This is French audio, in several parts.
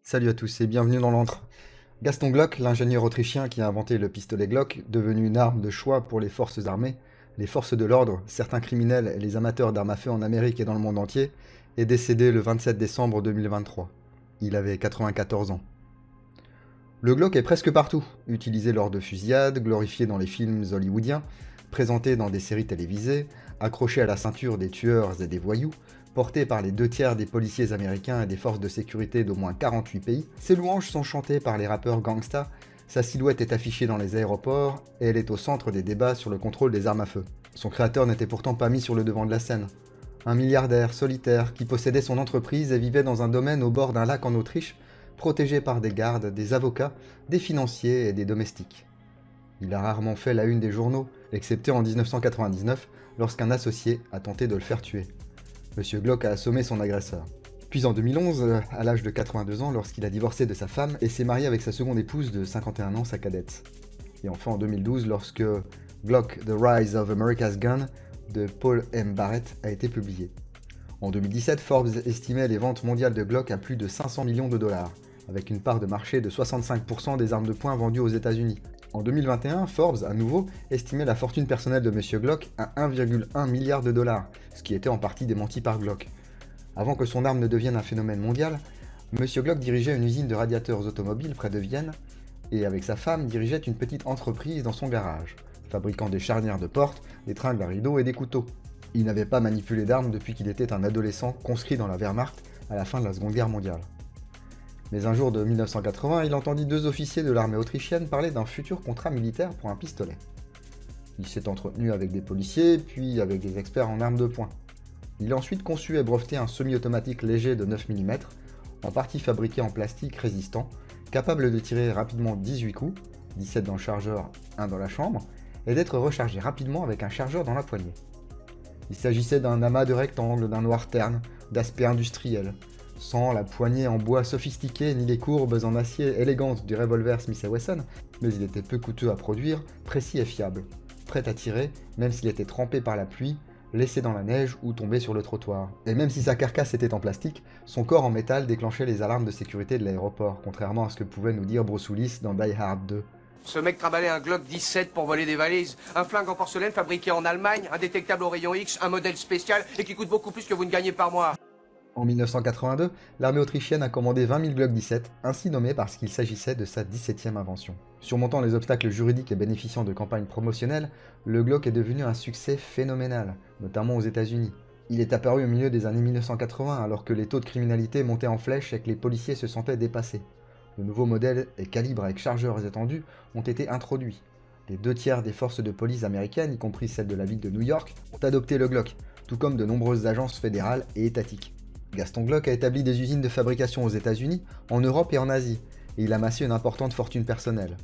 Salut à tous et bienvenue dans l'antre. Gaston Glock, l'ingénieur autrichien qui a inventé le pistolet Glock, devenu une arme de choix pour les forces armées, les forces de l'ordre, certains criminels et les amateurs d'armes à feu en Amérique et dans le monde entier, est décédé le 27 décembre 2023. Il avait 94 ans. Le Glock est presque partout, utilisé lors de fusillades, glorifié dans les films hollywoodiens, présenté dans des séries télévisées, accroché à la ceinture des tueurs et des voyous, porté par les 2 tiers des policiers américains et des forces de sécurité d'au moins 48 pays, ses louanges sont chantées par les rappeurs gangsta, sa silhouette est affichée dans les aéroports et elle est au centre des débats sur le contrôle des armes à feu. Son créateur n'était pourtant pas mis sur le devant de la scène. Un milliardaire solitaire qui possédait son entreprise et vivait dans un domaine au bord d'un lac en Autriche, protégé par des gardes, des avocats, des financiers et des domestiques. Il a rarement fait la une des journaux, excepté en 1999, lorsqu'un associé a tenté de le faire tuer. Monsieur Glock a assommé son agresseur. Puis en 2011, à l'âge de 82 ans, lorsqu'il a divorcé de sa femme et s'est marié avec sa seconde épouse de 51 ans, sa cadette. Et enfin en 2012, lorsque Glock, The Rise of America's Gun de Paul M. Barrett a été publié. En 2017, Forbes estimait les ventes mondiales de Glock à plus de 500 millions de dollars, avec une part de marché de 65% des armes de poing vendues aux États-Unis. En 2021, Forbes, à nouveau, estimait la fortune personnelle de Monsieur Glock à 1,1 milliard de dollars, ce qui était en partie démenti par Glock. Avant que son arme ne devienne un phénomène mondial, Monsieur Glock dirigeait une usine de radiateurs automobiles près de Vienne, et avec sa femme dirigeait une petite entreprise dans son garage, fabriquant des charnières de porte, des tringles à rideaux et des couteaux. Il n'avait pas manipulé d'armes depuis qu'il était un adolescent conscrit dans la Wehrmacht à la fin de la Seconde Guerre mondiale. Mais un jour de 1980, il entendit 2 officiers de l'armée autrichienne parler d'un futur contrat militaire pour un pistolet. Il s'est entretenu avec des policiers, puis avec des experts en armes de poing. Il a ensuite conçu et breveté un semi-automatique léger de 9 mm, en partie fabriqué en plastique résistant, capable de tirer rapidement 18 coups, 17 dans le chargeur, 1 dans la chambre, et d'être rechargé rapidement avec un chargeur dans la poignée. Il s'agissait d'un amas de rectangles, d'un noir terne, d'aspect industriel, sans la poignée en bois sophistiqué ni les courbes en acier élégantes du revolver Smith & Wesson, mais il était peu coûteux à produire, précis et fiable, prêt à tirer, même s'il était trempé par la pluie, laissé dans la neige ou tombé sur le trottoir. Et même si sa carcasse était en plastique, son corps en métal déclenchait les alarmes de sécurité de l'aéroport, contrairement à ce que pouvait nous dire Bruce Willis dans Die Hard 2. Ce mec trimballait un Glock 17 pour voler des valises, un flingue en porcelaine fabriqué en Allemagne, indétectable au rayon X, un modèle spécial et qui coûte beaucoup plus que vous ne gagnez par mois. En 1982, l'armée autrichienne a commandé 20 000 Glock 17, ainsi nommés parce qu'il s'agissait de sa 17e invention. Surmontant les obstacles juridiques et bénéficiant de campagnes promotionnelles, le Glock est devenu un succès phénoménal, notamment aux États-Unis. Il est apparu au milieu des années 1980, alors que les taux de criminalité montaient en flèche et que les policiers se sentaient dépassés. De nouveaux modèles et calibres avec chargeurs étendus ont été introduits. Les 2 tiers des forces de police américaines, y compris celles de la ville de New York, ont adopté le Glock, tout comme de nombreuses agences fédérales et étatiques. Gaston Glock a établi des usines de fabrication aux États-Unis, en Europe et en Asie, et il amassait une importante fortune personnelle.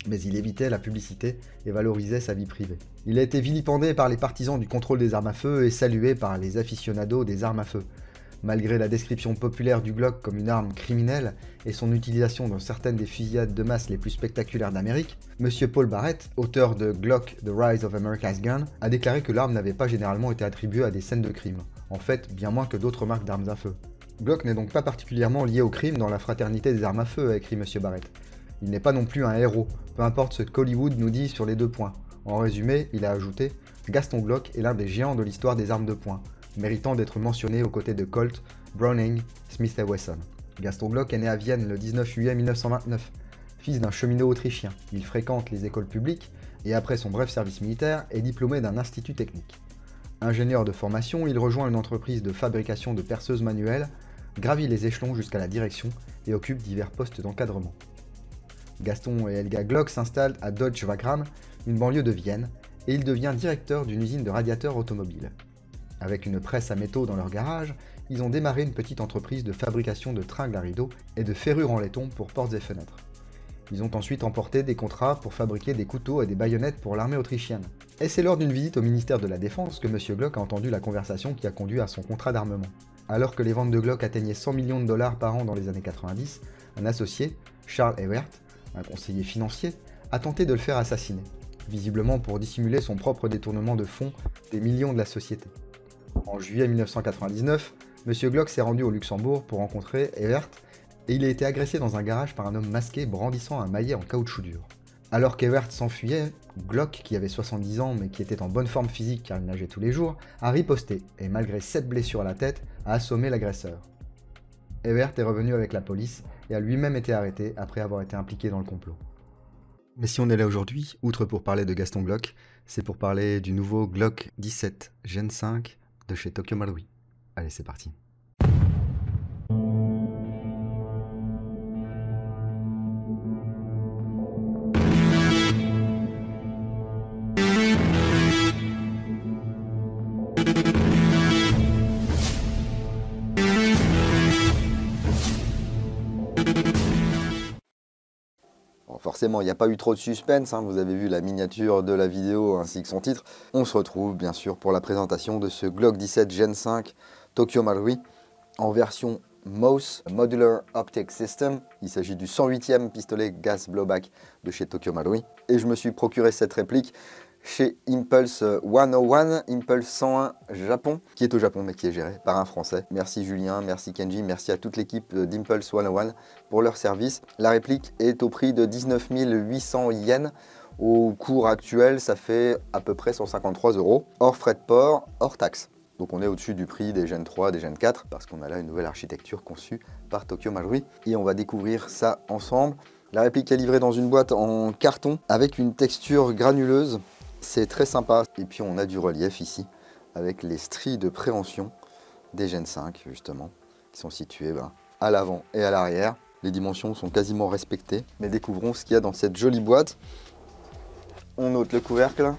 Mais il évitait la publicité et valorisait sa vie privée. Il a été vilipendé par les partisans du contrôle des armes à feu et salué par les aficionados des armes à feu. Malgré la description populaire du Glock comme une arme criminelle et son utilisation dans certaines des fusillades de masse les plus spectaculaires d'Amérique, Monsieur Paul Barrett, auteur de Glock, The Rise of America's Gun, a déclaré que l'arme n'avait pas généralement été attribuée à des scènes de crime. En fait, bien moins que d'autres marques d'armes à feu. Glock n'est donc pas particulièrement lié au crime dans la fraternité des armes à feu, a écrit Monsieur Barrett. Il n'est pas non plus un héros, peu importe ce qu'Hollywood nous dit sur les 2 points. En résumé, il a ajouté « Gaston Glock est l'un des géants de l'histoire des armes de poing », méritant d'être mentionné aux côtés de Colt, Browning, Smith & Wesson. Gaston Glock est né à Vienne le 19 juillet 1929. Fils d'un cheminot autrichien, il fréquente les écoles publiques et après son bref service militaire est diplômé d'un institut technique. Ingénieur de formation, il rejoint une entreprise de fabrication de perceuses manuelles, gravit les échelons jusqu'à la direction et occupe divers postes d'encadrement. Gaston et Helga Glock s'installent à Dodge Wagram, une banlieue de Vienne, et il devient directeur d'une usine de radiateurs automobiles. Avec une presse à métaux dans leur garage, ils ont démarré une petite entreprise de fabrication de tringles à rideaux et de ferrures en laiton pour portes et fenêtres. Ils ont ensuite emporté des contrats pour fabriquer des couteaux et des baïonnettes pour l'armée autrichienne. Et c'est lors d'une visite au ministère de la Défense que M. Glock a entendu la conversation qui a conduit à son contrat d'armement. Alors que les ventes de Glock atteignaient 100 millions de dollars par an dans les années 90, un associé, Charles Ewert, un conseiller financier, a tenté de le faire assassiner, visiblement pour dissimuler son propre détournement de fonds des millions de la société. En juillet 1999, M. Glock s'est rendu au Luxembourg pour rencontrer Ewert et il a été agressé dans un garage par un homme masqué brandissant un maillet en caoutchouc dur. Alors qu'Evert s'enfuyait, Glock, qui avait 70 ans mais qui était en bonne forme physique car il nageait tous les jours, a riposté et malgré 7 blessures à la tête, a assommé l'agresseur. Evert est revenu avec la police et a lui-même été arrêté après avoir été impliqué dans le complot. Mais si on est là aujourd'hui, outre pour parler de Gaston Glock, c'est pour parler du nouveau Glock 17 Gen 5 de chez Tokyo Marui. Allez, c'est parti. Forcément, il n'y a pas eu trop de suspense, hein. Vous avez vu la miniature de la vidéo ainsi que son titre. On se retrouve bien sûr pour la présentation de ce Glock 17 Gen 5 Tokyo Marui en version MOS, Modular Optic System. Il s'agit du 108e pistolet gas blowback de chez Tokyo Marui. Et je me suis procuré cette réplique chez Impulse 101, Impulse 101 Japon, qui est au Japon mais qui est géré par un Français. Merci Julien, merci Kenji, merci à toute l'équipe d'Impulse 101 pour leur service. La réplique est au prix de 19 800 yens. Au cours actuel, ça fait à peu près 153 €, hors frais de port, hors taxe. Donc on est au-dessus du prix des Gen 3, des Gen 4, parce qu'on a là une nouvelle architecture conçue par Tokyo Marui. Et on va découvrir ça ensemble. La réplique est livrée dans une boîte en carton avec une texture granuleuse. C'est très sympa. Et puis on a du relief ici, avec les stries de préhension des Gen 5, justement, qui sont situées à l'avant et à l'arrière. Les dimensions sont quasiment respectées. Mais découvrons ce qu'il y a dans cette jolie boîte. On ôte le couvercle.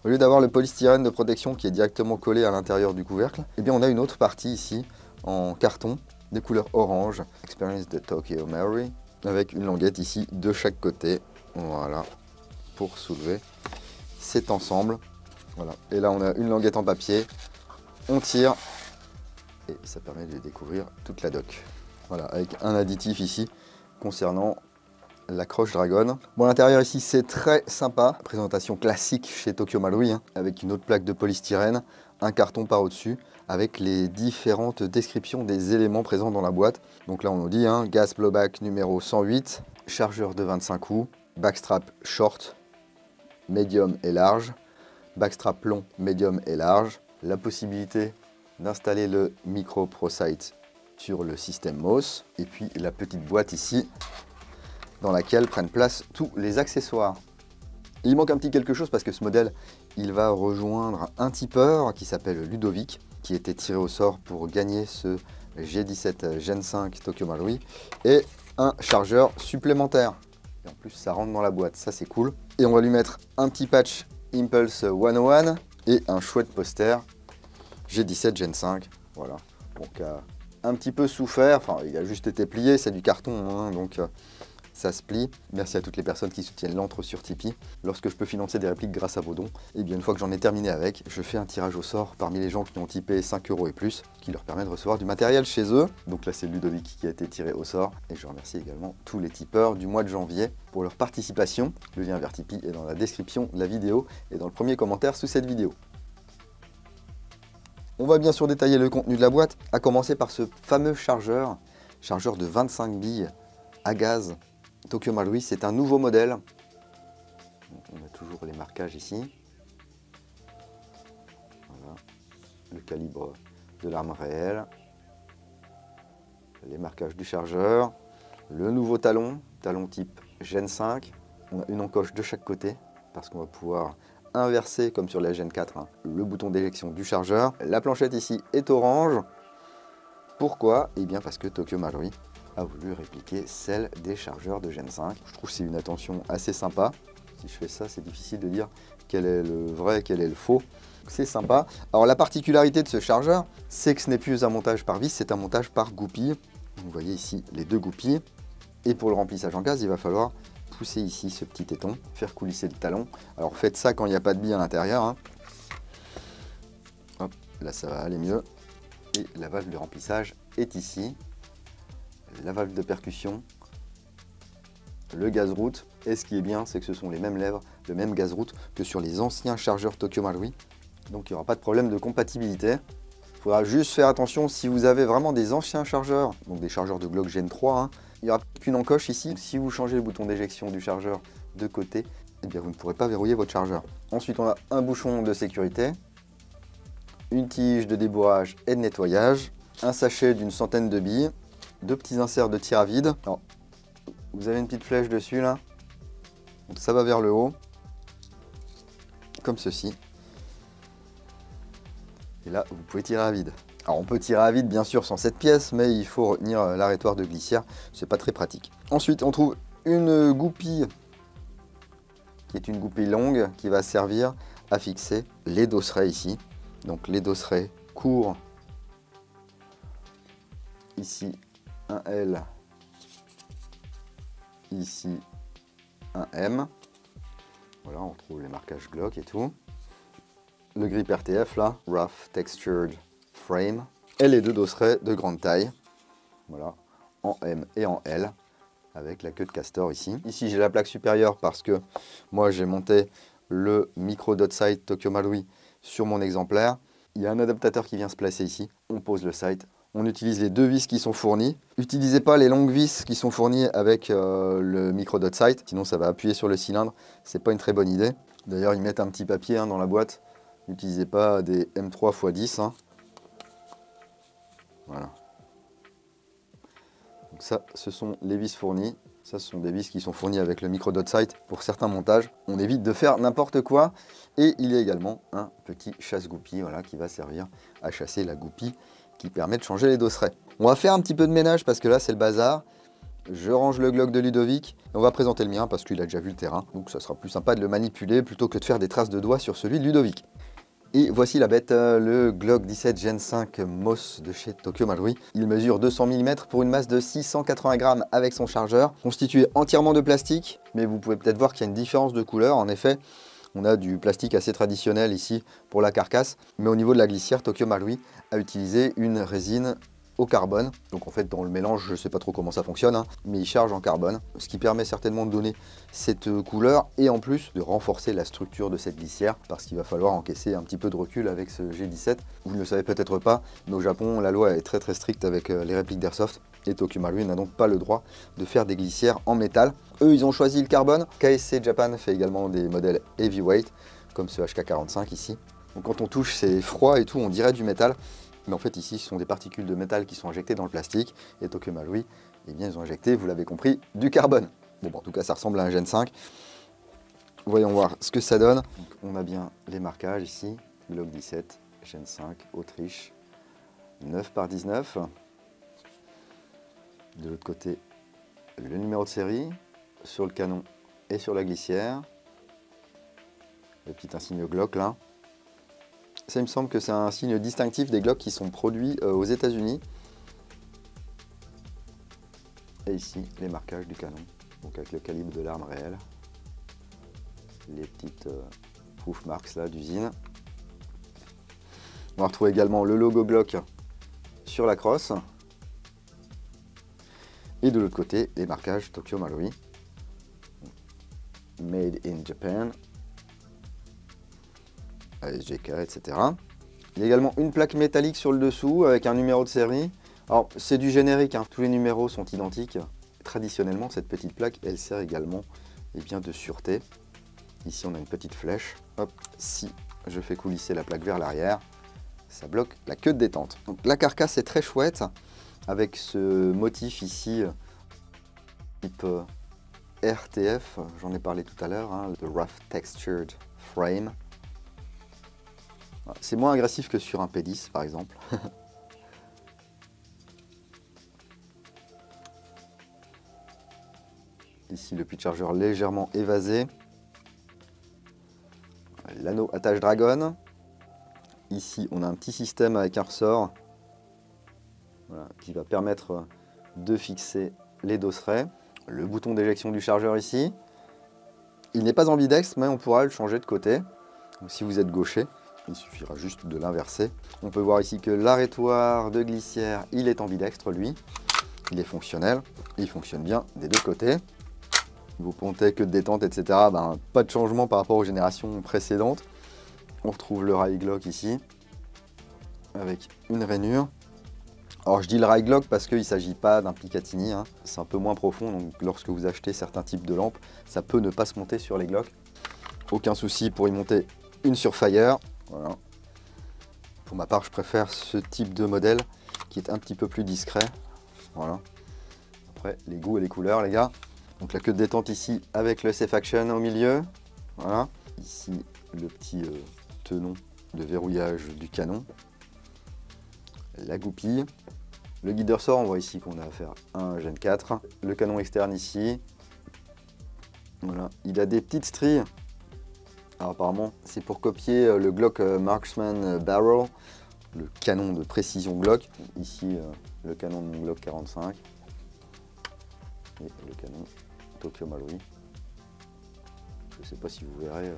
Au lieu d'avoir le polystyrène de protection qui est directement collé à l'intérieur du couvercle, eh bien on a une autre partie ici, en carton, des couleurs orange. Experience de Tokyo Marui, avec une languette ici de chaque côté. Voilà, pour soulever cet ensemble. Voilà. Et là on a une languette en papier, on tire et ça permet de découvrir toute la doc. Voilà, avec un additif ici concernant la croche Dragon. Bon, l'intérieur ici c'est très sympa, présentation classique chez Tokyo Marui, hein, avec une autre plaque de polystyrène, un carton par au-dessus, avec les différentes descriptions des éléments présents dans la boîte. Donc là on nous dit gas blowback numéro 108, chargeur de 25 coups, backstrap short, médium et large, backstrap long, médium et large, la possibilité d'installer le micro ProSight sur le système MOS, et puis la petite boîte ici dans laquelle prennent place tous les accessoires. Il manque un petit quelque chose parce que ce modèle, il va rejoindre un tipeur qui s'appelle Ludovic, qui était tiré au sort pour gagner ce G17 Gen 5 Tokyo Marui, et un chargeur supplémentaire. Et en plus, ça rentre dans la boîte, ça c'est cool. Et on va lui mettre un petit patch Impulse 101 et un chouette poster G17 Gen 5. Voilà, donc un petit peu souffert, enfin il a juste été plié, c'est du carton, donc ça se plie. Merci à toutes les personnes qui soutiennent l'antre sur Tipeee. Lorsque je peux financer des répliques grâce à vos dons, et bien une fois que j'en ai terminé avec, je fais un tirage au sort parmi les gens qui ont tipé 5 € et plus, qui leur permet de recevoir du matériel chez eux. Donc là c'est Ludovic qui a été tiré au sort, et je remercie également tous les tipeurs du mois de janvier pour leur participation. Le lien vers Tipeee est dans la description de la vidéo et dans le premier commentaire sous cette vidéo. On va bien sûr détailler le contenu de la boîte, à commencer par ce fameux chargeur de 25 billes à gaz Tokyo Marui. C'est un nouveau modèle. Donc, on a toujours les marquages ici. Voilà. Le calibre de l'arme réelle. Les marquages du chargeur. Le nouveau talon type Gen 5. On a une encoche de chaque côté parce qu'on va pouvoir inverser, comme sur la Gen 4, le bouton d'éjection du chargeur. La planchette ici est orange. Pourquoi? Eh bien parce que Tokyo Marui a voulu répliquer celle des chargeurs de Gen 5. Je trouve que c'est une attention assez sympa. Si je fais ça, c'est difficile de dire quel est le vrai, quel est le faux. C'est sympa. Alors la particularité de ce chargeur, c'est que ce n'est plus un montage par vis, c'est un montage par goupille. Vous voyez ici les deux goupilles. Et pour le remplissage en gaz, il va falloir pousser ici ce petit téton, faire coulisser le talon. Alors faites ça quand il n'y a pas de bille à l'intérieur. Hop, là ça va aller mieux. Et la valve de remplissage est ici. La valve de percussion, le gaz route. Et ce qui est bien, c'est que ce sont les mêmes lèvres, le même gaz route que sur les anciens chargeurs Tokyo Marui. Donc il n'y aura pas de problème de compatibilité. Il faudra juste faire attention si vous avez vraiment des anciens chargeurs, donc des chargeurs de Glock Gen 3, hein, il n'y aura qu'une encoche ici. Si vous changez le bouton d'éjection du chargeur de côté, eh bien vous ne pourrez pas verrouiller votre chargeur. Ensuite, on a un bouchon de sécurité, une tige de débourrage et de nettoyage, un sachet d'une centaine de billes, 2 petits inserts de tir à vide. Alors, vous avez une petite flèche dessus là, donc ça va vers le haut, comme ceci. Et là, vous pouvez tirer à vide. Alors on peut tirer à vide bien sûr sans cette pièce, mais il faut retenir l'arrêtoir de glissière, c'est pas très pratique. Ensuite, on trouve une goupille, qui est une goupille longue, qui va servir à fixer les dosserets ici. Donc les dosserets courts, ici un L, ici un M. Voilà, on trouve les marquages Glock et tout. Le grip RTF là, Rough Textured Frame. Et les 2 dosserets de grande taille. Voilà, en M et en L. Avec la queue de castor ici. Ici j'ai la plaque supérieure parce que moi j'ai monté le micro dot sight Tokyo Marui sur mon exemplaire. Il y a un adaptateur qui vient se placer ici. On pose le sight. On utilise les 2 vis qui sont fournies. N'utilisez pas les longues vis qui sont fournies avec le micro dot sight. Sinon ça va appuyer sur le cylindre. C'est pas une très bonne idée. D'ailleurs ils mettent un petit papier dans la boîte. N'utilisez pas des M3 x 10. Hein. Voilà. Donc ça, ce sont les vis fournies. Ça, ce sont des vis qui sont fournies avec le micro dot sight pour certains montages. On évite de faire n'importe quoi. Et il y a également un petit chasse-goupille, voilà, qui va servir à chasser la goupille qui permet de changer les dosserets. On va faire un petit peu de ménage parce que là, c'est le bazar. Je range le Glock de Ludovic. Et on va présenter le mien parce qu'il a déjà vu le terrain. Donc ça sera plus sympa de le manipuler plutôt que de faire des traces de doigts sur celui de Ludovic. Et voici la bête, le Glock 17 Gen 5 Moss de chez Tokyo Marui. Il mesure 200 mm pour une masse de 680 grammes avec son chargeur, constitué entièrement de plastique, mais vous pouvez peut-être voir qu'il y a une différence de couleur. En effet, on a du plastique assez traditionnel ici pour la carcasse, mais au niveau de la glissière, Tokyo Marui a utilisé une résine au carbone. Donc en fait dans le mélange, je ne sais pas trop comment ça fonctionne, hein, mais il charge en carbone, ce qui permet certainement de donner cette couleur et en plus de renforcer la structure de cette glissière parce qu'il va falloir encaisser un petit peu de recul avec ce G17. Vous ne le savez peut-être pas, mais au Japon la loi est très stricte avec les répliques d'airsoft et Tokyo Marui n'a donc pas le droit de faire des glissières en métal. Eux ils ont choisi le carbone. KSC Japan fait également des modèles heavyweight comme ce HK45 ici. Donc quand on touche c'est froid et tout, on dirait du métal. Mais en fait ici ce sont des particules de métal qui sont injectées dans le plastique et Tokyo Marui, eh bien ils ont injecté, vous l'avez compris, du carbone. Bon, en tout cas ça ressemble à un Gen 5. Voyons voir ce que ça donne. Donc, on a bien les marquages ici, Glock 17, Gen 5, Autriche, 9 par 19. De l'autre côté, le numéro de série sur le canon et sur la glissière. Le petit insigne Glock là. Ça, il me semble que c'est un signe distinctif des Glock qui sont produits aux États-Unis. Et ici, les marquages du canon, donc avec le calibre de l'arme réelle. Les petites proof marks là d'usine. On va retrouver également le logo Glock sur la crosse. Et de l'autre côté, les marquages Tokyo Marui. Made in Japan. ASGK, etc. Il y a également une plaque métallique sur le dessous avec un numéro de série. Alors c'est du générique, hein. Tous les numéros sont identiques. Traditionnellement, cette petite plaque, elle sert également de sûreté. Ici, on a une petite flèche. Hop, si je fais coulisser la plaque vers l'arrière, ça bloque la queue de détente. Donc, la carcasse est très chouette avec ce motif ici, type RTF, j'en ai parlé tout à l'heure, hein, le Rough Textured Frame. C'est moins agressif que sur un P10 par exemple. Ici le puits de chargeur légèrement évasé. L'anneau attache dragon. Ici on a un petit système avec un ressort, voilà, qui va permettre de fixer les dosserets. Le bouton d'éjection du chargeur ici. Il n'est pas ambidextre mais on pourra le changer de côté. Donc, si vous êtes gaucher, il suffira juste de l'inverser. On peut voir ici que l'arrêtoir de glissière, il est ambidextre lui. Il est fonctionnel, il fonctionne bien des deux côtés. Vos pontets, queue de détente, etc. Pas de changement par rapport aux générations précédentes. On retrouve le rail Glock ici. avec une rainure. Alors je dis le rail Glock parce qu'il ne s'agit pas d'un Picatinny, hein. C'est un peu moins profond, donc lorsque vous achetez certains types de lampes, ça peut ne pas se monter sur les Glock. Aucun souci pour y monter une Surefire. Voilà. Pour ma part, je préfère ce type de modèle qui est un petit peu plus discret. Voilà. Après, les goûts et les couleurs, les gars. Donc la queue de détente ici avec le Safe Action au milieu. Voilà. Ici, le petit tenon de verrouillage du canon. La goupille. Le guide ressort, on voit ici qu'on a affaire à un Gen 4. Le canon externe ici. Voilà. Il a des petites stries. Alors apparemment, c'est pour copier le Glock Marksman Barrel, le canon de précision Glock. Ici, le canon de mon Glock 45. Et le canon Tokyo Marui. Je ne sais pas si vous verrez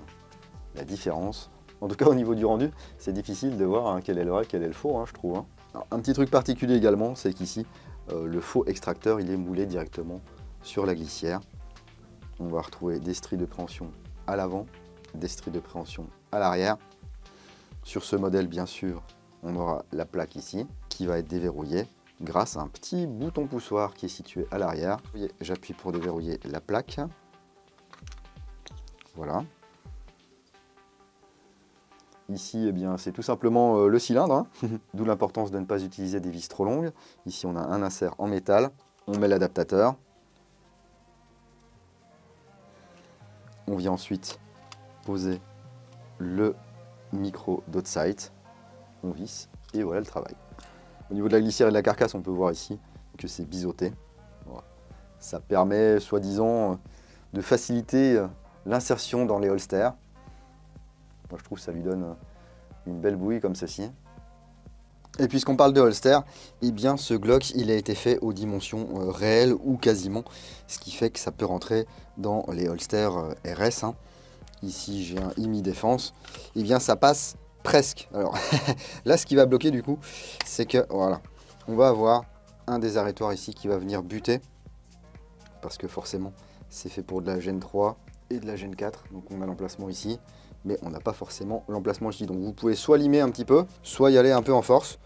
la différence. En tout cas, au niveau du rendu, c'est difficile de voir quel est le vrai, quel est le faux, je trouve. Alors, un petit truc particulier également, c'est qu'ici, le faux extracteur, il est moulé directement sur la glissière. On va retrouver des stries de préhension à l'avant, des stries de préhension à l'arrière. Sur ce modèle, bien sûr, on aura la plaque ici, qui va être déverrouillée grâce à un petit bouton poussoir qui est situé à l'arrière. J'appuie pour déverrouiller la plaque. Voilà. Ici, eh bien, c'est tout simplement le cylindre, d'où l'importance de ne pas utiliser des vis trop longues. Ici, on a un insert en métal, on met l'adaptateur. On vient ensuite poser le micro d'Outsight, on visse et voilà le travail. Au niveau de la glissière et de la carcasse, on peut voir ici que c'est biseauté. Voilà. Ça permet, soi-disant, de faciliter l'insertion dans les holsters. Moi, je trouve que ça lui donne une belle bouille comme ceci. Et puisqu'on parle de holster, eh bien ce Glock il a été fait aux dimensions réelles ou quasiment, ce qui fait que ça peut rentrer dans les holsters RS. Ici j'ai un IMI défense, eh bien ça passe presque. Alors là ce qui va bloquer du coup, c'est que voilà, on va avoir un des arrêtoirs ici qui va venir buter, parce que forcément c'est fait pour de la Gen 3 et de la Gen 4, donc on a l'emplacement ici. Mais on n'a pas forcément l'emplacement ici. Donc vous pouvez soit limer un petit peu, soit y aller un peu en force.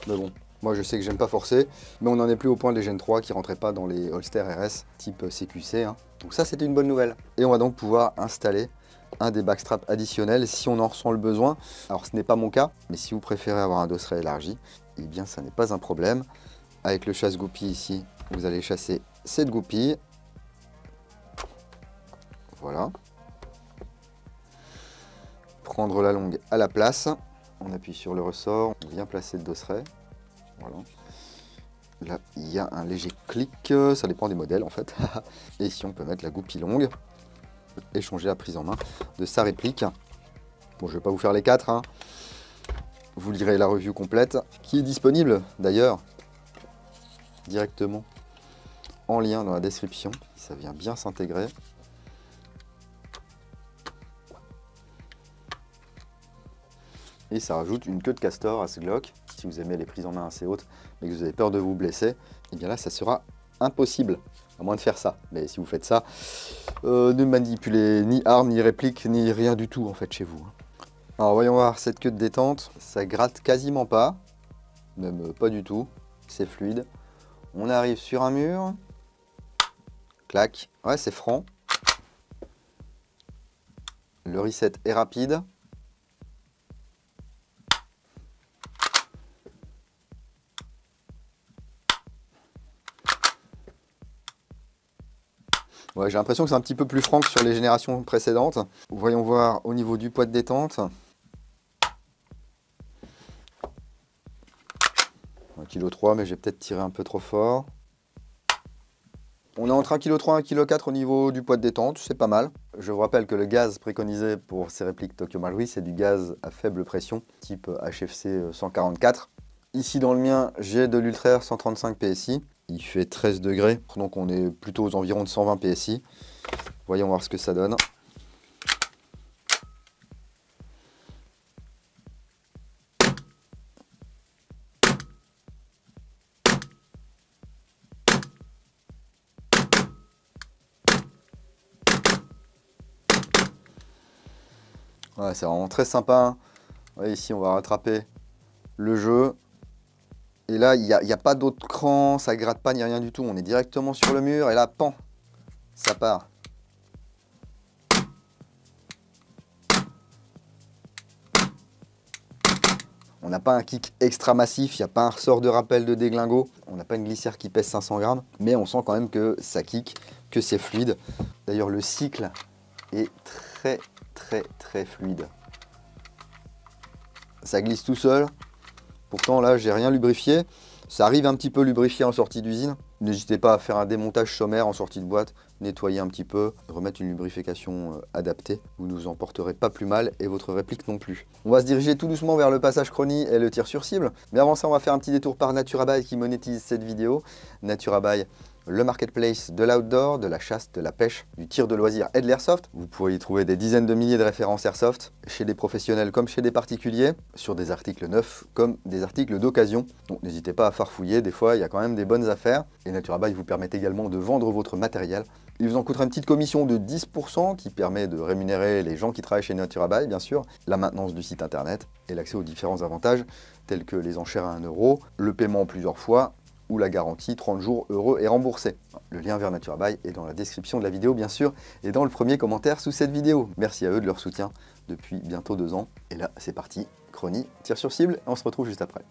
Mais bon, moi je sais que j'aime pas forcer. Mais on n'en est plus au point des Gen 3 qui rentraient pas dans les holsters RS type CQC. Donc ça c'était une bonne nouvelle. Et on va donc pouvoir installer un des backstraps additionnels si on en ressent le besoin. Alors ce n'est pas mon cas, mais si vous préférez avoir un dosseret élargi, eh bien ça n'est pas un problème. Avec le chasse-goupille ici, vous allez chasser cette goupille. Voilà. Prendre la longue à la place, on appuie sur le ressort, on vient placer le dosseret. Voilà. Là, il y a un léger clic, ça dépend des modèles en fait. Et ici, on peut mettre la goupille longue et changer la prise en main de sa réplique. Bon, je ne vais pas vous faire les 4. Vous lirez la review complète, qui est disponible d'ailleurs directement en lien dans la description. Ça vient bien s'intégrer. Et ça rajoute une queue de castor à ce Glock. Si vous aimez les prises en main assez hautes, mais que vous avez peur de vous blesser, et eh bien là, ça sera impossible, à moins de faire ça. Mais si vous faites ça, ne manipulez ni arme, ni réplique, ni rien du tout en fait chez vous. Alors voyons voir cette queue de détente. Ça gratte quasiment pas, même pas du tout. C'est fluide. On arrive sur un mur. Clac. Ouais, c'est franc. Le reset est rapide. Ouais, j'ai l'impression que c'est un petit peu plus franc que sur les générations précédentes. Voyons voir au niveau du poids de détente. 1,3 kg, mais j'ai peut-être tiré un peu trop fort. On est entre 1,3 kg et 1,4 kg au niveau du poids de détente, c'est pas mal. Je vous rappelle que le gaz préconisé pour ces répliques Tokyo Marui, c'est du gaz à faible pression, type HFC 144. Ici dans le mien, j'ai de l'Ultra 135 PSI. Il fait 13 degrés, donc on est plutôt aux environs de 120 PSI. Voyons voir ce que ça donne. Ouais, c'est vraiment très sympa. Ouais, ici, on va rattraper le jeu. Et là, il n'y a pas d'autre cran, ça gratte pas ni rien du tout. On est directement sur le mur et là, pan, ça part. On n'a pas un kick extra massif, il n'y a pas un ressort de rappel de déglingo. On n'a pas une glissière qui pèse 500 grammes. Mais on sent quand même que ça kick, que c'est fluide. D'ailleurs, le cycle est très fluide. Ça glisse tout seul. Pourtant, là, j'ai rien lubrifié. Ça arrive un petit peu lubrifié en sortie d'usine. N'hésitez pas à faire un démontage sommaire en sortie de boîte, nettoyer un petit peu, remettre une lubrification adaptée. Vous ne vous en porterez pas plus mal et votre réplique non plus. On va se diriger tout doucement vers le passage Crony et le tir sur cible. Mais avant ça, on va faire un petit détour par NaturaBuy qui monétise cette vidéo. NaturaBuy, le marketplace de l'outdoor, de la chasse, de la pêche, du tir de loisir et de l'airsoft. Vous pourrez y trouver des dizaines de milliers de références airsoft, chez des professionnels comme chez des particuliers, sur des articles neufs comme des articles d'occasion. Donc n'hésitez pas à farfouiller, des fois il y a quand même des bonnes affaires. Et NaturaBuy vous permet également de vendre votre matériel. Il vous en coûtera une petite commission de 10% qui permet de rémunérer les gens qui travaillent chez NaturaBuy, bien sûr, la maintenance du site internet et l'accès aux différents avantages tels que les enchères à 1 €, le paiement en plusieurs fois, ou la garantie 30 jours heureux et remboursé. Le lien vers NaturaBuy est dans la description de la vidéo bien sûr et dans le premier commentaire sous cette vidéo. Merci à eux de leur soutien depuis bientôt 2 ans. Et là c'est parti, Crony, tir sur cible, on se retrouve juste après.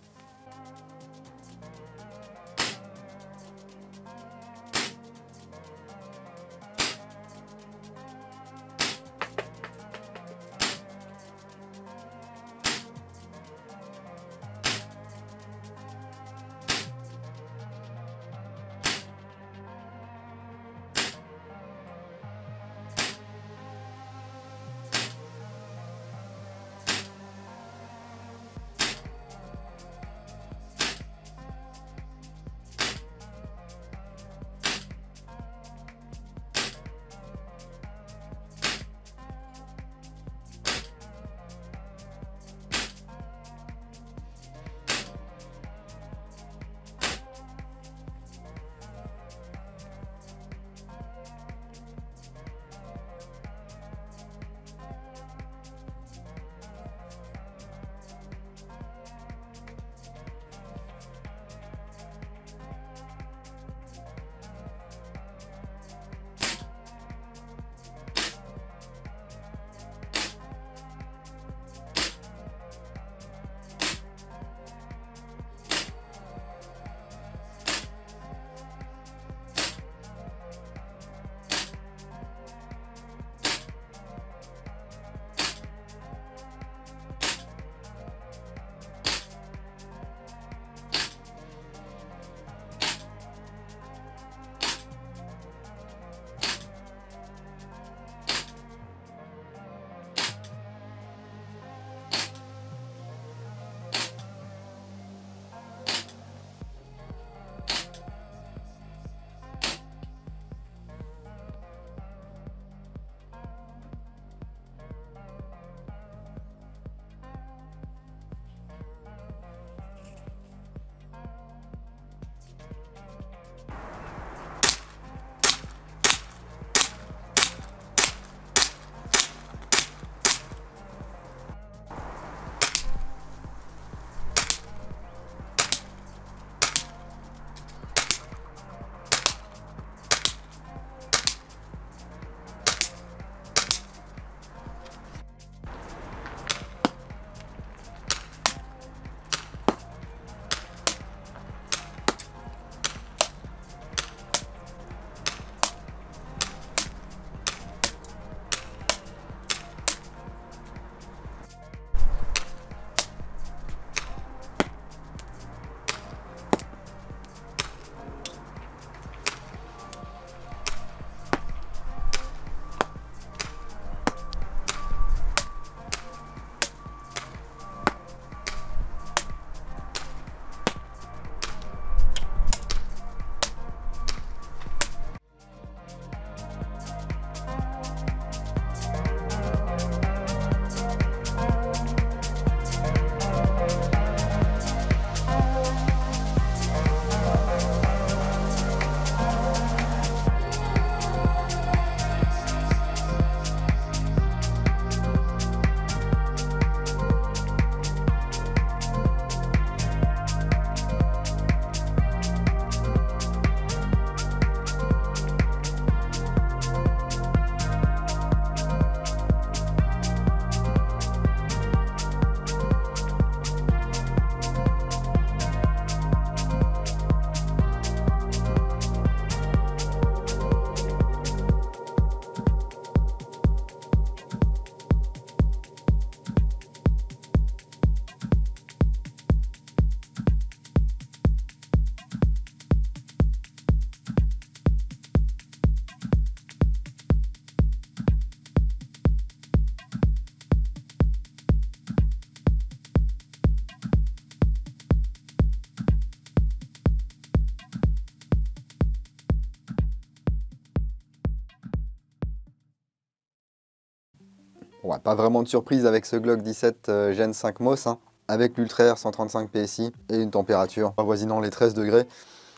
Ouais, pas vraiment de surprise avec ce Glock 17 Gen 5 MOS, hein, avec l'Ultra Air 135 PSI et une température avoisinant les 13 degrés.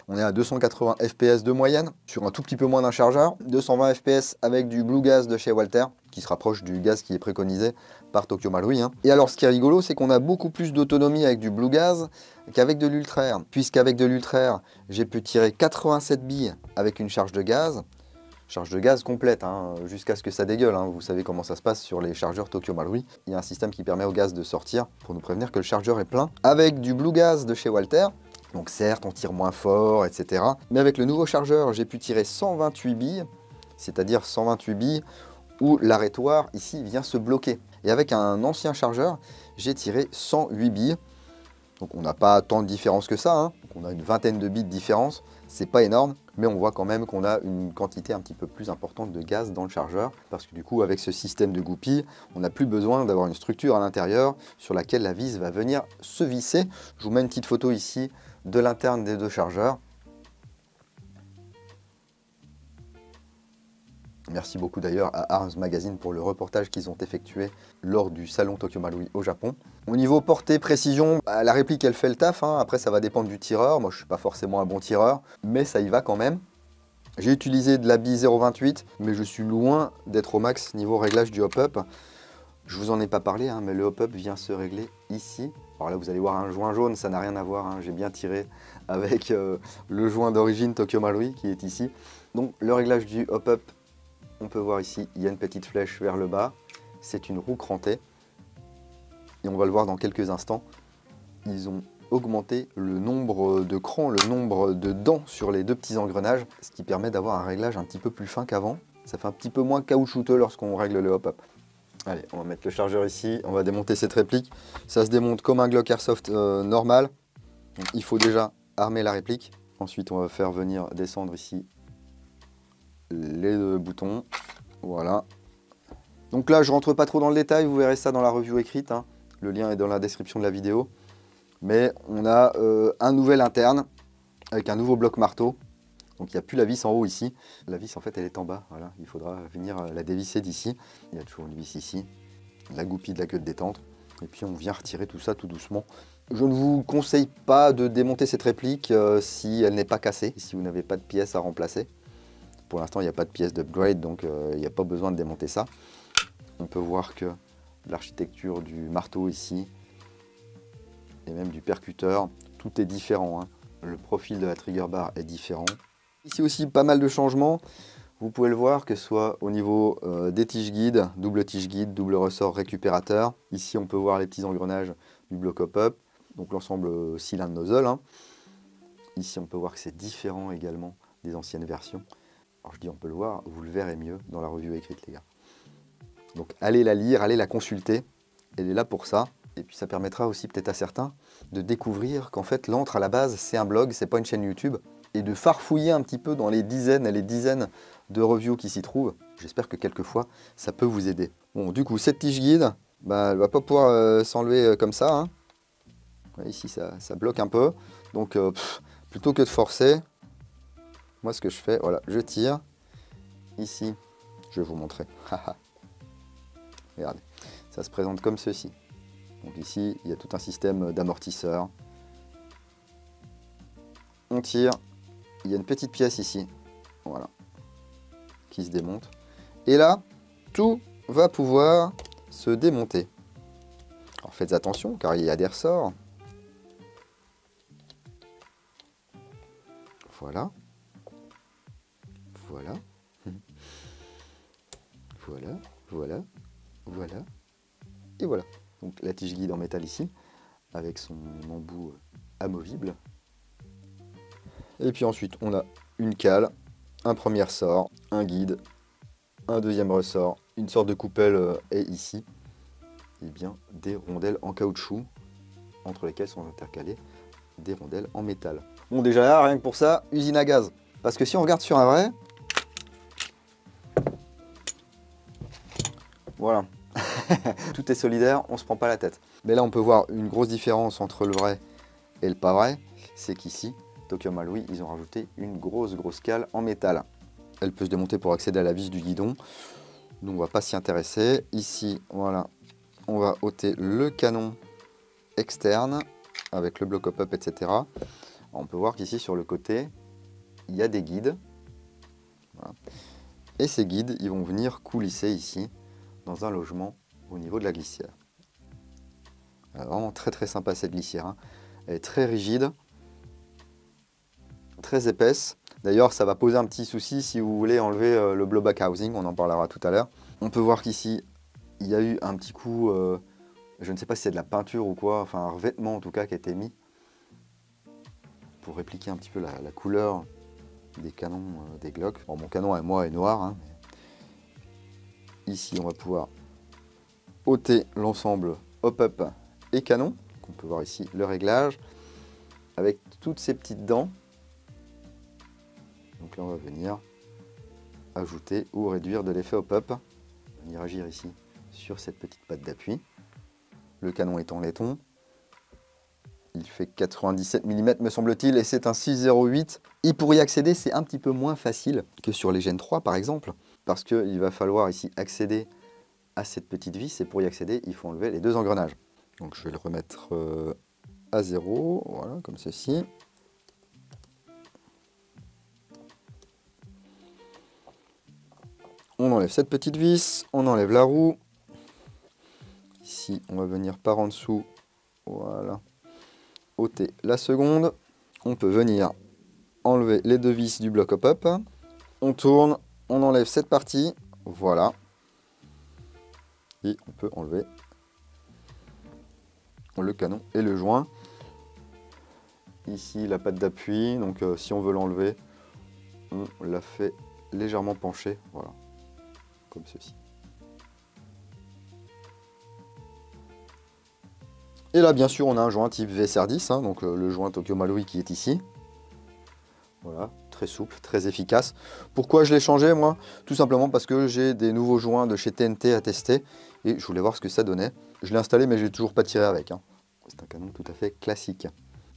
On est à 280 fps de moyenne, sur un tout petit peu moins d'un chargeur. 220 fps avec du Blue Gas de chez Walther, qui se rapproche du gaz qui est préconisé par Tokyo Marui, hein. Et alors ce qui est rigolo, c'est qu'on a beaucoup plus d'autonomie avec du Blue Gas qu'avec de l'Ultra Air. Puisqu'avec de l'Ultra Air, j'ai pu tirer 87 billes avec une charge de gaz. Charge de gaz complète, hein, jusqu'à ce que ça dégueule, hein. Vous savez comment ça se passe sur les chargeurs Tokyo Marui. Il y a un système qui permet au gaz de sortir pour nous prévenir que le chargeur est plein. Avec du Blue Gas de chez Walther, donc certes on tire moins fort, etc. Mais avec le nouveau chargeur, j'ai pu tirer 128 billes, c'est-à-dire 128 billes où l'arrêtoir ici vient se bloquer. Et avec un ancien chargeur, j'ai tiré 108 billes. Donc on n'a pas tant de différence que ça, hein. Donc on a une vingtaine de billes de différence, c'est pas énorme, mais on voit quand même qu'on a une quantité un petit peu plus importante de gaz dans le chargeur, parce que du coup avec ce système de goupille, on n'a plus besoin d'avoir une structure à l'intérieur sur laquelle la vis va venir se visser. Je vous mets une petite photo ici de l'interne des deux chargeurs. Merci beaucoup d'ailleurs à Arms Magazine pour le reportage qu'ils ont effectué lors du salon Tokyo Marui au Japon. Au niveau portée, précision, la réplique elle fait le taf, hein. Après ça va dépendre du tireur. Moi je suis pas forcément un bon tireur, mais ça y va quand même. J'ai utilisé de la bille 0,28, mais je suis loin d'être au max niveau réglage du hop-up. Je vous en ai pas parlé, hein, mais le hop-up vient se régler ici. Alors là vous allez voir un joint jaune, ça n'a rien à voir, hein. J'ai bien tiré avec le joint d'origine Tokyo Marui qui est ici. Donc le réglage du hop-up, on peut voir ici, il y a une petite flèche vers le bas. C'est une roue crantée. Et on va le voir dans quelques instants. Ils ont augmenté le nombre de crans, le nombre de dents sur les deux petits engrenages, ce qui permet d'avoir un réglage un petit peu plus fin qu'avant. Ça fait un petit peu moins caoutchouteux lorsqu'on règle le hop-up. Allez, on va mettre le chargeur ici, on va démonter cette réplique. Ça se démonte comme un Glock Airsoft normal. Donc, il faut déjà armer la réplique. Ensuite, on va faire venir descendre ici les deux boutons. Voilà. Donc là, je rentre pas trop dans le détail, vous verrez ça dans la review écrite, hein. Le lien est dans la description de la vidéo. Mais on a un nouvel interne avec un nouveau bloc marteau. Donc il n'y a plus la vis en haut ici. La vis en fait elle est en bas. Voilà. Il faudra venir la dévisser d'ici. Il y a toujours une vis ici. La goupille de la queue de détente. Et puis on vient retirer tout ça tout doucement. Je ne vous conseille pas de démonter cette réplique si elle n'est pas cassée. Si vous n'avez pas de pièces à remplacer. Pour l'instant il n'y a pas de pièces d'upgrade. Donc il n'y a pas besoin de démonter ça. On peut voir que l'architecture du marteau ici et même du percuteur, tout est différent, hein. Le profil de la trigger bar est différent. Ici aussi pas mal de changements, vous pouvez le voir, que ce soit au niveau des tiges guides, double ressort récupérateur. Ici on peut voir les petits engrenages du bloc hop-up, donc l'ensemble cylindre nozzle, hein. Ici on peut voir que c'est différent également des anciennes versions. Alors je dis on peut le voir, vous le verrez mieux dans la review écrite les gars. Donc allez la lire, allez la consulter, elle est là pour ça. Et puis ça permettra aussi peut-être à certains de découvrir qu'en fait l'antre à la base c'est un blog, c'est pas une chaîne YouTube. Et de farfouiller un petit peu dans les dizaines et les dizaines de reviews qui s'y trouvent. J'espère que quelquefois ça peut vous aider. Bon du coup cette tige guide, bah, elle va pas pouvoir s'enlever comme ça, hein. Ouais, ici ça bloque un peu. Donc plutôt que de forcer, moi ce que je fais, voilà, je tire. Ici, je vais vous montrer. Regardez, ça se présente comme ceci. Donc ici, il y a tout un système d'amortisseur. On tire, il y a une petite pièce ici, voilà, qui se démonte. Et là, tout va pouvoir se démonter. Alors faites attention, car il y a des ressorts. Voilà. Voilà. Voilà, voilà, voilà. Et voilà. Donc la tige guide en métal ici, avec son embout amovible. Et puis ensuite, on a une cale, un premier ressort, un guide, un deuxième ressort, une sorte de coupelle est ici. Et bien des rondelles en caoutchouc, entre lesquelles sont intercalées des rondelles en métal. Bon déjà là, rien que pour ça, usine à gaz. Parce que si on regarde sur un vrai, voilà. Tout est solidaire, on se prend pas la tête. Mais là on peut voir une grosse différence entre le vrai et le pas vrai, c'est qu'ici, Tokyo Marui, ils ont rajouté une grosse cale en métal. Elle peut se démonter pour accéder à la vis du guidon. Nous, on ne va pas s'y intéresser. Ici, voilà, on va ôter le canon externe avec le bloc hop-up, etc. On peut voir qu'ici, sur le côté, il y a des guides. Voilà. Et ces guides, ils vont venir coulisser ici, dans un logement, au niveau de la glissière. Alors, vraiment très très sympa cette glissière, hein. Elle est très rigide, très épaisse. D'ailleurs, ça va poser un petit souci si vous voulez enlever le blowback housing, on en parlera tout à l'heure. On peut voir qu'ici, il y a eu un petit coup, je ne sais pas si c'est de la peinture ou quoi, enfin un revêtement en tout cas qui a été mis pour répliquer un petit peu la couleur des canons des Glock. Bon, mon canon à moi est noir, hein, mais ici, on va pouvoir ôter l'ensemble hop-up et canon. Donc, on peut voir ici le réglage avec toutes ces petites dents. Donc là, on va venir ajouter ou réduire de l'effet hop-up. On va venir agir ici sur cette petite patte d'appui. Le canon est en laiton. Il fait 97 mm me semble-t-il et c'est un 608. Et pour y accéder, c'est un petit peu moins facile que sur les Gen 3 par exemple. Parce qu'il va falloir ici accéder à cette petite vis. Et pour y accéder, il faut enlever les deux engrenages. Donc je vais le remettre à 0, voilà, comme ceci. On enlève cette petite vis, on enlève la roue. Ici, on va venir par en dessous, voilà, ôter la seconde. On peut venir enlever les deux vis du bloc hop-up. On tourne, on enlève cette partie, voilà. Et on peut enlever le canon et le joint. Ici, la patte d'appui, donc si on veut l'enlever, on la fait légèrement pencher, voilà. Comme ceci. Et là, bien sûr, on a un joint type VSR10, hein, donc le joint Tokyo Marui qui est ici. Voilà, très souple, très efficace. Pourquoi je l'ai changé, moi? Tout simplement parce que j'ai des nouveaux joints de chez TNT à tester et je voulais voir ce que ça donnait. Je l'ai installé, mais je n'ai toujours pas tiré avec, hein. C'est un canon tout à fait classique.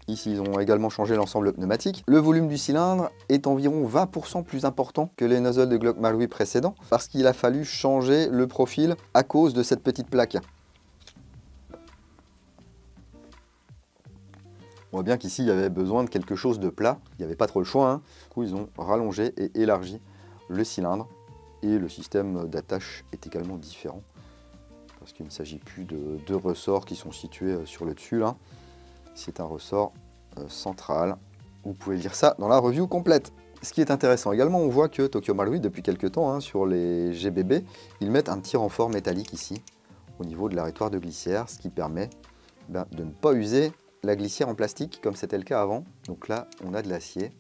Ici, ils ont également changé l'ensemble pneumatique. Le volume du cylindre est environ 20% plus important que les nozzles de Glock Marui précédents parce qu'il a fallu changer le profil à cause de cette petite plaque. On voit bien qu'ici, il y avait besoin de quelque chose de plat. Il n'y avait pas trop le choix, hein. Du coup, ils ont rallongé et élargi le cylindre. Et le système d'attache est également différent parce qu'il ne s'agit plus de deux ressorts qui sont situés sur le dessus, là. C'est un ressort central. Vous pouvez lire ça dans la review complète. Ce qui est intéressant également, on voit que Tokyo Marui, depuis quelques temps, hein, sur les GBB, ils mettent un petit renfort métallique ici, au niveau de l'arrêtoire de glissière, ce qui permet de ne pas user la glissière en plastique, comme c'était le cas avant. Donc là, on a de l'acier,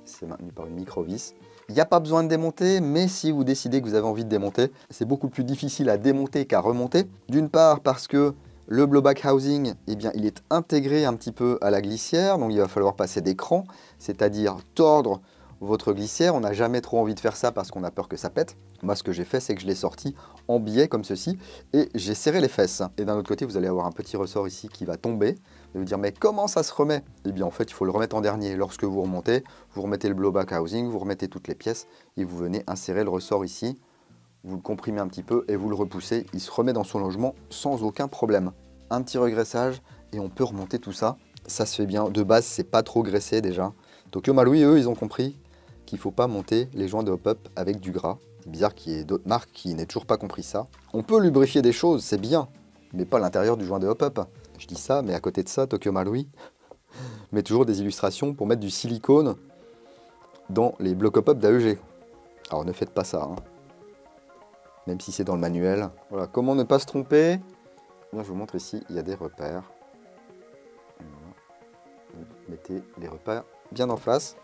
c'est maintenu par une micro-vis. Il n'y a pas besoin de démonter, mais si vous décidez que vous avez envie de démonter, c'est beaucoup plus difficile à démonter qu'à remonter. D'une part, parce que le blowback housing, eh bien, il est intégré un petit peu à la glissière, donc il va falloir passer des crans, c'est-à-dire tordre votre glissière. On n'a jamais trop envie de faire ça parce qu'on a peur que ça pète. Moi, ce que j'ai fait, c'est que je l'ai sorti en biais comme ceci et j'ai serré les fesses. Et d'un autre côté, vous allez avoir un petit ressort ici qui va tomber. Vous allez vous dire, mais comment ça se remet? Eh bien, en fait, il faut le remettre en dernier. Lorsque vous remontez, vous remettez le blowback housing, vous remettez toutes les pièces et vous venez insérer le ressort ici. Vous le comprimez un petit peu et vous le repoussez. Il se remet dans son logement sans aucun problème. Un petit regraissage et on peut remonter tout ça. Ça se fait bien. De base, c'est pas trop graissé déjà. Tokyo Marui, eux, ils ont compris qu'il ne faut pas monter les joints de hop-up avec du gras. C'est bizarre qu'il y ait d'autres marques qui n'aient toujours pas compris ça. On peut lubrifier des choses, c'est bien, mais pas l'intérieur du joint de hop-up. Je dis ça, mais à côté de ça, Tokyo Marui met toujours des illustrations pour mettre du silicone dans les blocs hop-up d'AEG. Alors ne faites pas ça, hein. Même si c'est dans le manuel. Voilà, comment ne pas se tromper? Bien, je vous montre ici, il y a des repères. Voilà. Vous mettez les repères bien en face.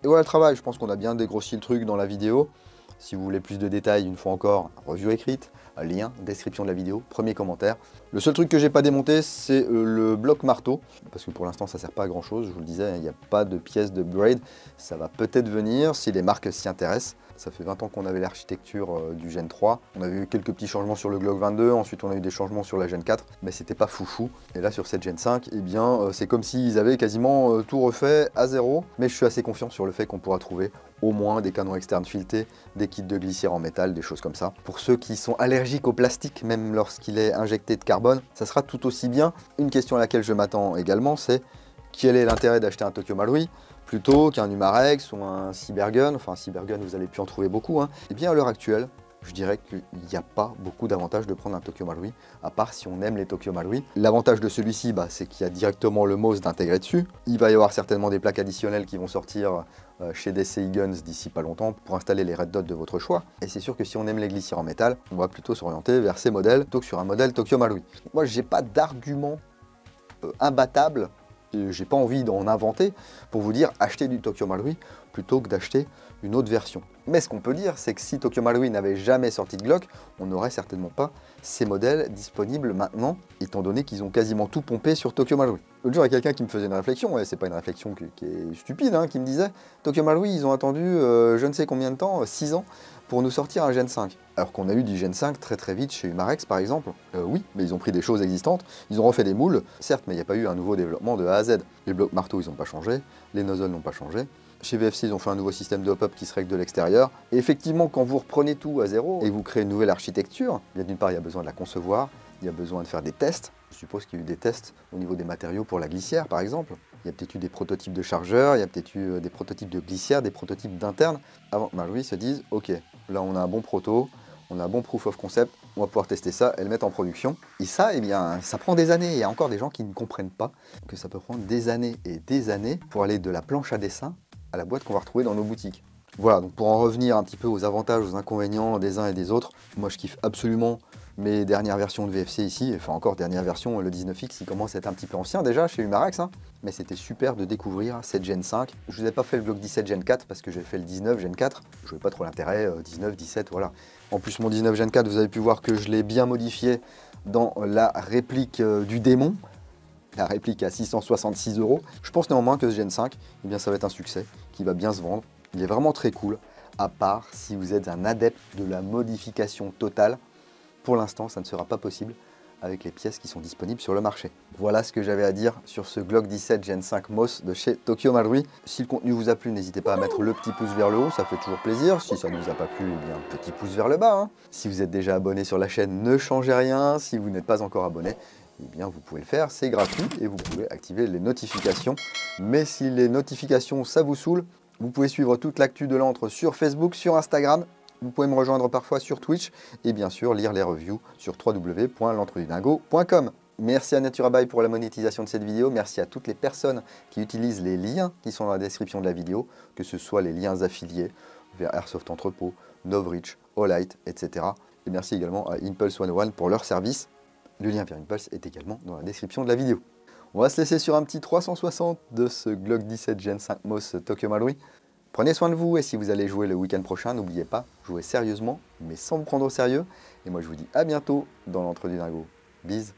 Et voilà le travail, je pense qu'on a bien dégrossi le truc dans la vidéo. Si vous voulez plus de détails, une fois encore, review écrite. Lien, description de la vidéo, premier commentaire. Le seul truc que j'ai pas démonté, c'est le bloc marteau, parce que pour l'instant ça sert pas à grand chose, je vous le disais, il n'y a pas de pièce d'upgrade, ça va peut-être venir si les marques s'y intéressent. Ça fait 20 ans qu'on avait l'architecture du Gen 3, on avait eu quelques petits changements sur le Glock 22, ensuite on a eu des changements sur la Gen 4, mais c'était pas foufou. Et là sur cette Gen 5, eh bien c'est comme s'ils avaient quasiment tout refait à zéro, mais je suis assez confiant sur le fait qu'on pourra trouver au moins des canons externes filetés, des kits de glissière en métal, des choses comme ça. Pour ceux qui sont allergiques au plastique, même lorsqu'il est injecté de carbone, ça sera tout aussi bien. Une question à laquelle je m'attends également, c'est quel est l'intérêt d'acheter un Tokyo Marui plutôt qu'un Humarex ou un Cybergun, enfin Cybergun vous allez plus en trouver beaucoup, hein. Et bien à l'heure actuelle, je dirais qu'il n'y a pas beaucoup d'avantages de prendre un Tokyo Marui, à part si on aime les Tokyo Marui. L'avantage de celui-ci, c'est qu'il y a directement le MOS d'intégrer dessus. Il va y avoir certainement des plaques additionnelles qui vont sortir chez DCI Guns d'ici pas longtemps pour installer les red dots de votre choix. Et c'est sûr que si on aime les glissières en métal, on va plutôt s'orienter vers ces modèles plutôt que sur un modèle Tokyo Marui. Moi, j'ai pas d'argument imbattable. J'ai pas envie d'en inventer pour vous dire acheter du Tokyo Marui plutôt que d'acheter une autre version. Mais ce qu'on peut dire, c'est que si Tokyo Marui n'avait jamais sorti de Glock, on n'aurait certainement pas ces modèles disponibles maintenant, étant donné qu'ils ont quasiment tout pompé sur Tokyo Marui. L'autre jour, il y a quelqu'un qui me faisait une réflexion, et c'est pas une réflexion qui est stupide, hein, qui me disait Tokyo Marui, ils ont attendu je ne sais combien de temps, 6 ans, pour nous sortir un Gen 5. Alors qu'on a eu du Gen 5 très vite chez Humarex par exemple. Oui, mais ils ont pris des choses existantes, ils ont refait des moules, certes, mais il n'y a pas eu un nouveau développement de A à Z. Les blocs marteaux, ils n'ont pas changé, les nozzles n'ont pas changé. Chez VFC, ils ont fait un nouveau système de hop-up qui se règle de l'extérieur. Et effectivement, quand vous reprenez tout à zéro et vous créez une nouvelle architecture, d'une part, il y a besoin de la concevoir, il y a besoin de faire des tests. Je suppose qu'il y a eu des tests au niveau des matériaux pour la glissière, par exemple. Il y a peut-être eu des prototypes de chargeurs, il y a peut-être eu des prototypes de glissière, des prototypes d'internes, avant que Marui se dise, ok, là on a un bon proto, on a un bon proof of concept, on va pouvoir tester ça et le mettre en production. Et ça, eh bien, ça prend des années. Il y a encore des gens qui ne comprennent pas que ça peut prendre des années et des années pour aller de la planche à dessin à la boîte qu'on va retrouver dans nos boutiques. Voilà, donc pour en revenir un petit peu aux avantages, aux inconvénients des uns et des autres, moi je kiffe absolument mes dernières versions de VFC ici, enfin encore dernière version, le 19X, il commence à être un petit peu ancien déjà chez Humarex, hein. Mais c'était super de découvrir cette Gen 5. Je vous ai pas fait le Glock 17 Gen 4 parce que j'ai fait le 19 Gen 4, je n'avais pas trop l'intérêt, 19, 17, voilà. En plus mon 19 Gen 4, vous avez pu voir que je l'ai bien modifié dans la réplique du démon. La réplique à 666 €. Je pense néanmoins que ce Gen 5, eh bien, ça va être un succès, qui va bien se vendre. Il est vraiment très cool, à part si vous êtes un adepte de la modification totale. Pour l'instant, ça ne sera pas possible avec les pièces qui sont disponibles sur le marché. Voilà ce que j'avais à dire sur ce Glock 17 Gen 5 MOS de chez Tokyo Marui. Si le contenu vous a plu, n'hésitez pas à mettre le petit pouce vers le haut, ça fait toujours plaisir. Si ça ne vous a pas plu, eh bien, petit pouce vers le bas, hein. Si vous êtes déjà abonné sur la chaîne, ne changez rien. Si vous n'êtes pas encore abonné, eh bien vous pouvez le faire, c'est gratuit et vous pouvez activer les notifications. Mais si les notifications ça vous saoule, vous pouvez suivre toute l'actu de l'antre sur Facebook, sur Instagram. Vous pouvez me rejoindre parfois sur Twitch et bien sûr lire les reviews sur www.l'entredudingo.com. Merci à Naturabuy pour la monétisation de cette vidéo. Merci à toutes les personnes qui utilisent les liens qui sont dans la description de la vidéo, que ce soit les liens affiliés vers Airsoft Entrepôt, Novrich, Olight, etc. Et merci également à Impulse 101 pour leur service. Le lien vers Impulse est également dans la description de la vidéo. On va se laisser sur un petit 360 de ce Glock 17 Gen 5 MOS Tokyo Marui. Prenez soin de vous et si vous allez jouer le week-end prochain, n'oubliez pas, jouez sérieusement, mais sans vous prendre au sérieux. Et moi je vous dis à bientôt dans l'entre du dingo. Bise.